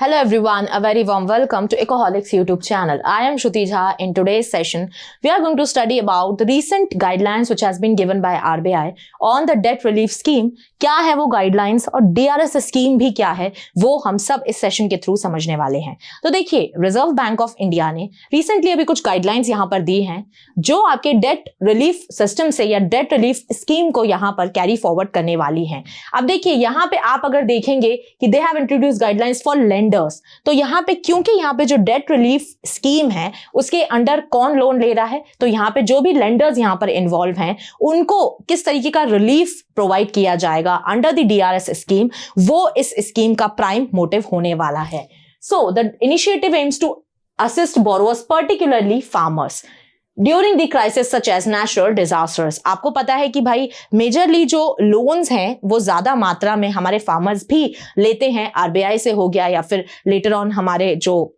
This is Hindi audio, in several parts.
Hello everyone, a very warm welcome to Ecoholics YouTube channel. I am Shruti Jha. In today's session, we are going to study about the recent guidelines which has been given by RBI on the debt relief scheme. क्या है वो guidelines और DRS scheme भी क्या है वो हम सब इस सेशन के थ्रू समझने वाले हैं। तो देखिए, रिजर्व बैंक ऑफ इंडिया ने रिसेंटली अभी कुछ गाइडलाइंस यहाँ पर दी हैं जो आपके डेट रिलीफ सिस्टम से या डेट रिलीफ स्कीम को यहाँ पर कैरी फॉरवर्ड करने वाली हैं। अब देखिए, यहाँ पे आप अगर देखेंगे कि they have introduce guidelines for lenders, तो यहाँ पे क्योंकि यहाँ पे जो डेट रिलीफ स्कीम है उसके अंडर कौन लोन ले रहा है, तो यहाँ पे जो भी लेंडर्स यहाँ पर इन्वॉल्व हैं उनको किस तरीके का रिलीफ प्रोवाइड किया जाएगा अंडर द डीआरएस स्कीम, वो इस स्कीम का प्राइम मोटिव होने वाला है। So the initiative aims to assist borrowers particularly farmers during the crisis such as natural disasters. आपको पता है कि भाई मेजरली जो लोन्स हैं वो ज्यादा मात्रा में हमारे फार्मर्स भी लेते हैं, आरबीआई से हो गया या फिर लेटर ऑन हमारे जो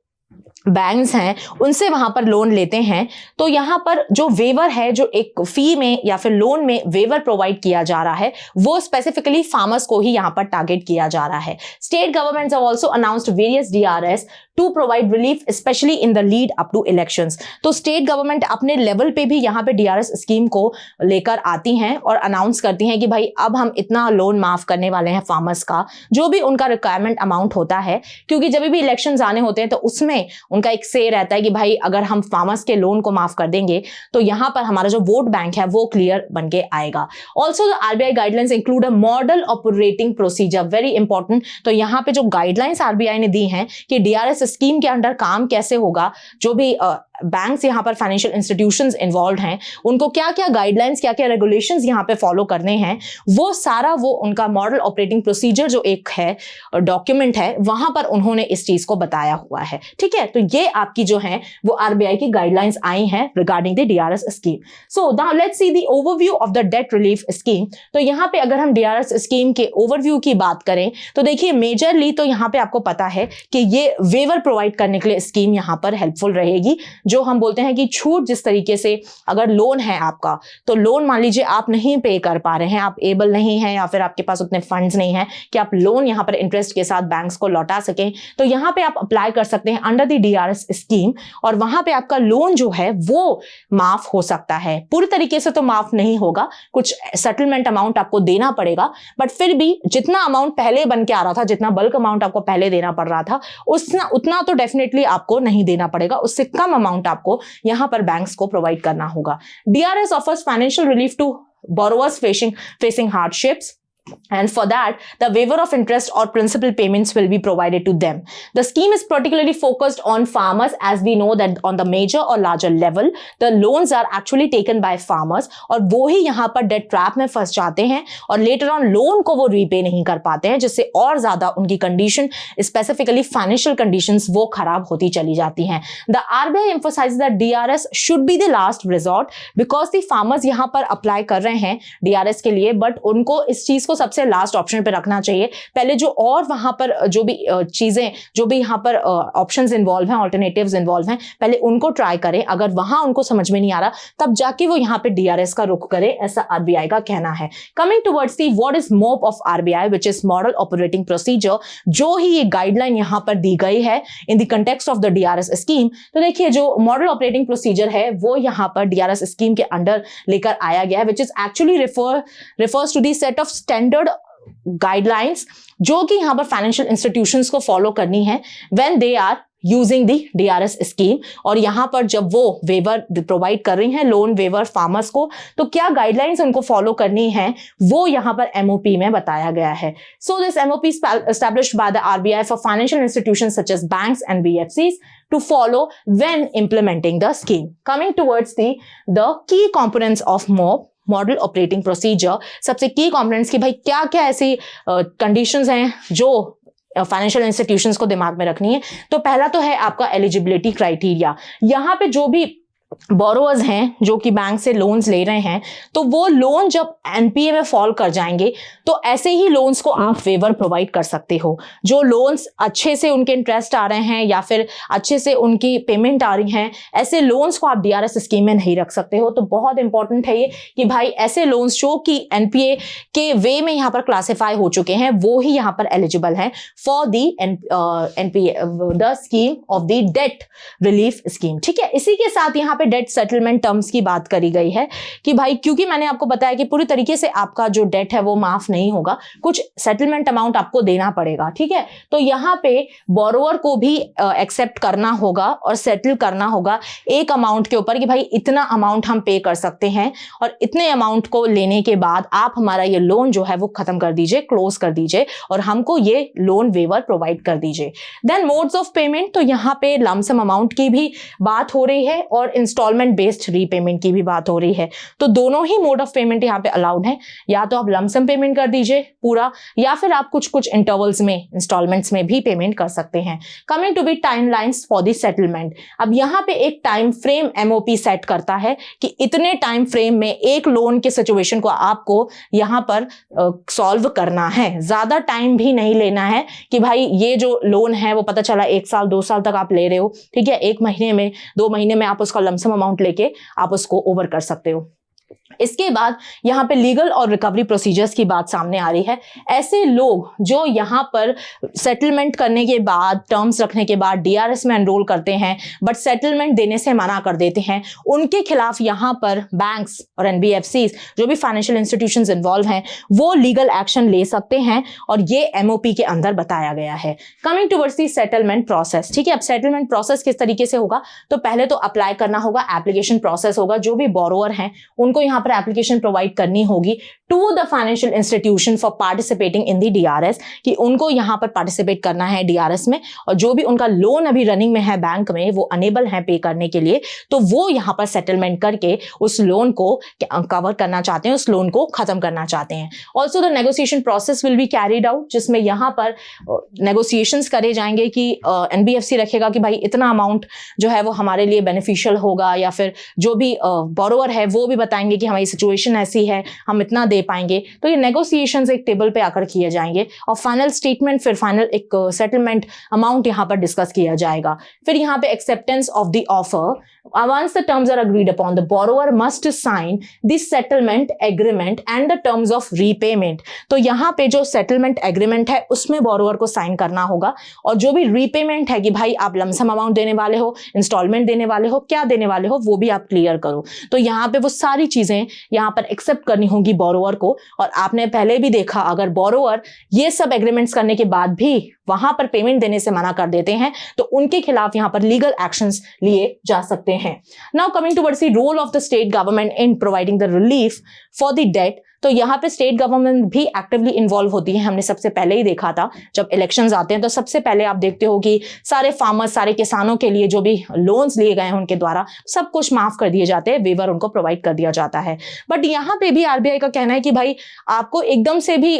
बैंक्स हैं उनसे वहां पर लोन लेते हैं। तो यहाँ पर जो वेवर है, जो एक फी में या फिर लोन में वेवर प्रोवाइड किया जा रहा है, वो स्पेसिफिकली फार्मर्स को ही यहाँ पर टारगेट किया जा रहा है। State governments have also announced various DRS to provide relief specially in the lead up to elections. तो स्टेट गवर्नमेंट अपने लेवल पे भी यहाँ पे डीआरएस स्कीम को लेकर आती हैं और अनाउंस करती हैं कि भाई अब हम इतना लोन माफ करने वाले हैं फार्मर्स का, जो भी उनका रिक्वायरमेंट अमाउंट होता है, क्योंकि जब भी इलेक्शंस आने होते हैं तो उसमें उनका एक से रहता है कि भाई अगर हम फार्मर्स के लोन को माफ कर देंगे तो यहाँ पर हमारा जो वोट बैंक है वो क्लियर बन के आएगा। Also the RBI guidelines include a model operating procedure, very important. तो यहाँ पे जो गाइडलाइंस आरबीआई ने दी हैं कि डीआरएस स्कीम के अंडर काम कैसे होगा, जो भी बैंक्स यहाँ पर फाइनेंशियल इंस्टीट्यूशंस इन्वॉल्व हैं उनको क्या क्या गाइडलाइंस, क्या क्या रेगुलेशंस यहाँ पे फॉलो करने हैं, वो सारा वो उनका मॉडल ऑपरेटिंग प्रोसीजर जो एक है डॉक्यूमेंट है, वहां पर उन्होंने इस चीज को बताया हुआ है। ठीक है, तो ये आपकी जो है वो आरबीआई की गाइडलाइंस आई हैं regarding the DRS scheme. So now let's see the overview of the debt relief scheme. तो यहाँ पे अगर हम डीआरएस स्कीम के ओवरव्यू की बात करें तो देखिए, मेजरली तो यहाँ पे आपको पता है कि ये वेवर प्रोवाइड करने के लिए स्कीम यहाँ पर हेल्पफुल रहेगी। जो हम बोलते हैं कि छूट, जिस तरीके से अगर लोन है आपका, तो लोन मान लीजिए आप नहीं पे कर पा रहे हैं, आप एबल नहीं है या फिर आपके पास उतने फंड्स नहीं है कि आप लोन यहाँ पर इंटरेस्ट के साथ बैंक्स को लौटा सकें, तो यहाँ पे आप अप्लाई कर सकते हैं अंडर द डीआरएस स्कीम और वहां पे आपका लोन जो है वो माफ हो सकता है। पूरी तरीके से तो माफ नहीं होगा, कुछ सेटलमेंट अमाउंट आपको देना पड़ेगा, बट फिर भी जितना अमाउंट पहले बन के आ रहा था, जितना बल्क अमाउंट आपको पहले देना पड़ रहा था, उतना तो डेफिनेटली आपको नहीं देना पड़ेगा, उससे कम अमाउंट आपको यहां पर बैंक्स को प्रोवाइड करना होगा। DRS offers financial relief to borrowers facing hardships, and for that the waiver of interest or principal payments will be provided to them. The scheme is particularly focused on farmers, as we know that on the major or larger level the loans are actually taken by farmers और वो ही यहाँ पर डेट ट्रैप में फंस जाते हैं और लेटर ऑन लोन को वो रीपे नहीं कर पाते हैं, जिससे और ज्यादा उनकी कंडीशन, स्पेसिफिकली फाइनेंशियल कंडीशंस, वो खराब होती चली जाती हैं। The RBI emphasises that DRS should be the last resort because the farmers यहाँ पर अप्लाई कर रहे हैं डीआरएस के लिए, बट उनको इस चीज को सबसे लास्ट ऑप्शन पे रखना चाहिए। पहले जो और वहां पर जो भी चीजें, जो भी यहाँ पर ऑप्शंस इन्वॉल्व हैं, ऑल्टरनेटिव्स इन्वॉल्व हैं, पहले उनको ट्राई करें। अगर वहां उनको समझ में नहीं आ रहा तब जाके वो यहाँ पे डीआरएस का रुख करें, ऐसा आरबीआई का कहना है। Coming towards the what is MOP of RBI which is model operating procedure, जो ही ये गाइडलाइन यहाँ पर दी गई है in the context of the DRS scheme. तो देखिए, जो मॉडल ऑपरेटिंग प्रोसीजर है वो यहाँ पर डीआरएस स्कीम के अंडर लेकर आया गया है, which is actually refers to the set of standard guidelines जो कि यहाँ पर फाइनेंशियल इंस्टीट्यूशंस को फॉलो करनी है when they are using the DRS scheme. और यहाँ पर जब वो वेवर प्रोवाइड कर रही हैं, लोन वेवर फार्मर्स को, तो क्या गाइडलाइंस उनको फॉलो करनी है वो यहाँ पर एमओपी में बताया गया है। So this MOP established by the RBI for financial institutions such as banks and NBFCs to follow when implementing the scheme. Coming towards the key components of MOP, model operating procedure, सबसे की कंपोनेंट्स की भाई क्या क्या ऐसी कंडीशंस हैं जो फाइनेंशियल इंस्टीट्यूशंस को दिमाग में रखनी है। तो पहला तो है आपका एलिजिबिलिटी क्राइटेरिया। यहाँ पे जो भी बोरोअर्स हैं जो कि बैंक से लोन्स ले रहे हैं, तो वो लोन जब एनपीए में फॉल कर जाएंगे तो ऐसे ही लोन्स को आप वेवर प्रोवाइड कर सकते हो। जो लोन्स अच्छे से उनके इंटरेस्ट आ रहे हैं या फिर अच्छे से उनकी पेमेंट आ रही हैं, ऐसे लोन्स को आप डीआरएस स्कीम में नहीं रख सकते हो। तो बहुत इंपॉर्टेंट है ये कि भाई ऐसे लोन्स जो कि एनपीए के वे में यहाँ पर क्लासिफाई हो चुके हैं वो ही यहाँ पर एलिजिबल हैं for the NPA the scheme of the debt relief scheme. ठीक है, इसी के साथ यहाँ पे डेट सेटलमेंट टर्म्स की बात करी गई है कि भाई क्योंकि मैंने आपको बताया कि पूरी तरीके से आपका जो डेट है वो माफ नहीं होगा, कुछ सेटलमेंट अमाउंट आपको देना पड़ेगा। ठीक है, तो यहाँ पे बोरोअर को भी एक्सेप्ट करना होगा और सेटल करना होगा एक अमाउंट के ऊपर कि भाई इतना अमाउंट हम पे कर सकते हैं और इतने अमाउंट को लेने के बाद आप हमारा ये लोन जो है वो खत्म कर दीजिए, क्लोज कर दीजिए और हमको ये लोन वेवर प्रोवाइड कर दीजिए। देन मोड्स ऑफ पेमेंट, तो यहाँ पे लमसम अमाउंट की भी बात हो रही है और इंस्टॉलमेंट बेस्ड रीपेमेंट की भी बात हो रही है। तो दोनों ही मोड ऑफ पेमेंट यहाँ पे अलाउड है, या तो आप लमसम पेमेंट कर दीजिए पूरा या फिर आप कुछ कुछ इंटरवल्स में इंस्टॉलमेंट्स में भी पेमेंट कर सकते हैं। Coming to be timelines for the settlement, अब यहाँ पे एक टाइम फ्रेम एमओपी सेट करता है कि इतने टाइम फ्रेम में एक लोन के सिचुएशन को आपको यहाँ पर सॉल्व करना है। ज्यादा टाइम भी नहीं लेना है कि भाई ये जो लोन है वो पता चला 1 साल 2 साल तक आप ले रहे हो, ठीक है, 1 महीने में 2 महीने में आप उसका लमसम अमाउंट लेके आप उसको ओवर कर सकते हो। इसके बाद यहाँ पे लीगल और रिकवरी प्रोसीजर्स की बात सामने आ रही है। ऐसे लोग जो यहाँ पर सेटलमेंट करने के बाद, टर्म्स रखने के बाद डीआरएस में एनरोल करते हैं बट सेटलमेंट देने से मना कर देते हैं, उनके खिलाफ यहाँ पर बैंक्स और एनबीएफसीज जो भी फाइनेंशियल इंस्टीट्यूशंस इन्वॉल्व हैं वो लीगल एक्शन ले सकते हैं और ये एमओपी के अंदर बताया गया है। कमिंग टुवर्ड्स दी सेटलमेंट प्रोसेस, ठीक है, अब सेटलमेंट प्रोसेस किस तरीके से होगा, तो पहले तो अप्लाई करना होगा, एप्लीकेशन प्रोसेस होगा, जो भी बोरोअर हैं उनको यहाँ पर एप्लीकेशन प्रोवाइड करनी होगी to the financial institution for participating in the DRS, कि उनको यहाँ पर पार्टिसिपेट करना है डीआरएस में, और जो भी उनका लोन अभी रनिंग में है बैंक में वो अनेबल है पे करने के लिए, तो वो यहाँ पर सेटलमेंट करके उस लोन को कवर करना चाहते हैं, उस लोन को खत्म करना चाहते हैं। Also the negotiation process will be carried out, जिसमें यहाँ पर नेगोशिएशंस करे जाएंगे कि एनबीएफसी रखेगा कि भाई इतना अमाउंट जो है वो हमारे लिए बेनिफिशियल होगा, या फिर जो भी बोरोअर है वो भी बताएंगे कि हमारी सिचुएशन ऐसी है, हम इतना दे पाएंगे। तो ये नेगोशिएशंस एक टेबल पे आकर किए जाएंगे और फाइनल स्टेटमेंट, फिर फाइनल एक सेटलमेंट अमाउंट यहाँ पर डिस्कस किया जाएगा। फिर यहाँ पे acceptance of the offer, once the terms are agreed upon, the borrower must sign the settlement agreement and the terms of repayment। तो यहाँ पे जो सेटलमेंट एग्रीमेंट है उसमें बोरोअर को साइन करना होगा, और जो भी रीपेमेंट है कि भाई आप लमसम अमाउंट देने वाले हो, इंस्टॉलमेंट देने वाले हो, क्या देने वाले हो, वो भी आप क्लियर करो। तो यहाँ पे वो सारी चीजें यहाँ पर एक्सेप्ट करनी होगी बोरोअर को। और आपने पहले भी देखा, अगर बोरोअर ये सब एग्रीमेंट्स करने के बाद भी वहां पर पेमेंट देने से मना कर देते हैं तो उनके खिलाफ यहाँ पर लीगल एक्शंस लिए जा सकते हैं। Now coming towards the role of the state government in providing the relief for the debt, तो यहाँ पे स्टेट गवर्नमेंट भी एक्टिवली इन्वॉल्व होती है। हमने सबसे पहले ही देखा था जब इलेक्शंस आते हैं तो सबसे पहले आप देखते हो कि सारे फार्मर्स, सारे किसानों के लिए जो भी लोन्स लिए गए हैं उनके द्वारा सब कुछ माफ कर दिए जाते हैं, वेवर उनको प्रोवाइड कर दिया जाता है। बट यहाँ पे भी आरबीआई का कहना है कि भाई आपको एकदम से भी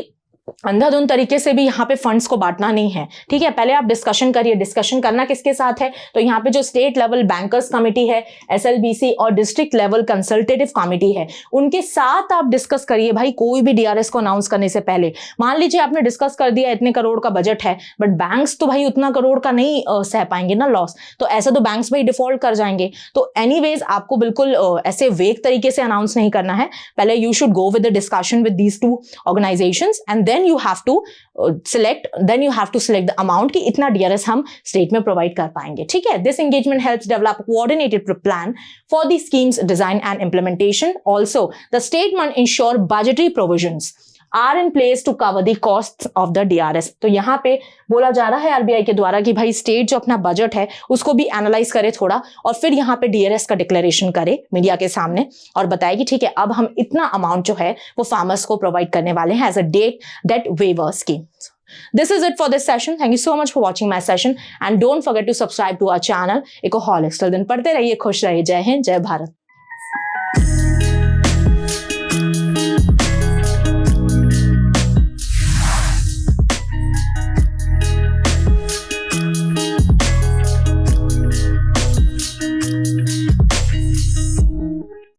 अंधाधुंध तरीके से भी यहाँ पे फंड्स को बांटना नहीं है, ठीक है, पहले आप डिस्कशन करिए। डिस्कशन करना किसके साथ है, तो यहाँ पे जो स्टेट लेवल बैंकर्स कमेटी है, एसएलबीसी और डिस्ट्रिक्ट लेवल कंसल्टेटिव कमेटी है, उनके साथ आप डिस्कस करिए। भाई कोई भी डीआरएस को अनाउंस करने से पहले, मान लीजिए आपने डिस्कस कर दिया इतने करोड़ का बजट है, बट बैंक्स तो भाई उतना करोड़ का नहीं सह पाएंगे ना लॉस, तो ऐसा तो बैंक्स भाई डिफॉल्ट कर जाएंगे। तो एनीवेज आपको बिल्कुल ऐसे वेग तरीके से अनाउंस नहीं करना है, पहले you should go with the discussion with these two organisations and then you have to select the amount कि इतना DRS हम स्टेट में प्रोवाइड कर पाएंगे, ठीक है। This engagement helps develop a coordinated plan for the scheme's design and implementation. Also, the state must ensure budgetary provisions are in place to cover the costs of the DRS। तो यहाँ पे बोला जा रहा है आरबीआई के द्वारा कि भाई स्टेट जो अपना बजट है उसको भी एनालाइज करे थोड़ा, और फिर यहाँ पे डीआरएस का डिक्लेरेशन करे मीडिया के सामने और बताए कि ठीक है अब हम इतना अमाउंट जो है वो फार्मर्स को प्रोवाइड करने वाले हैं as a debt waiver scheme. This is it for this session. Thank you so much for watching my session and don't forget to subscribe to our channel Ecoholics. Till then पढ़ते रहिए, खुश रहिए, जय हिंद, जय भारत।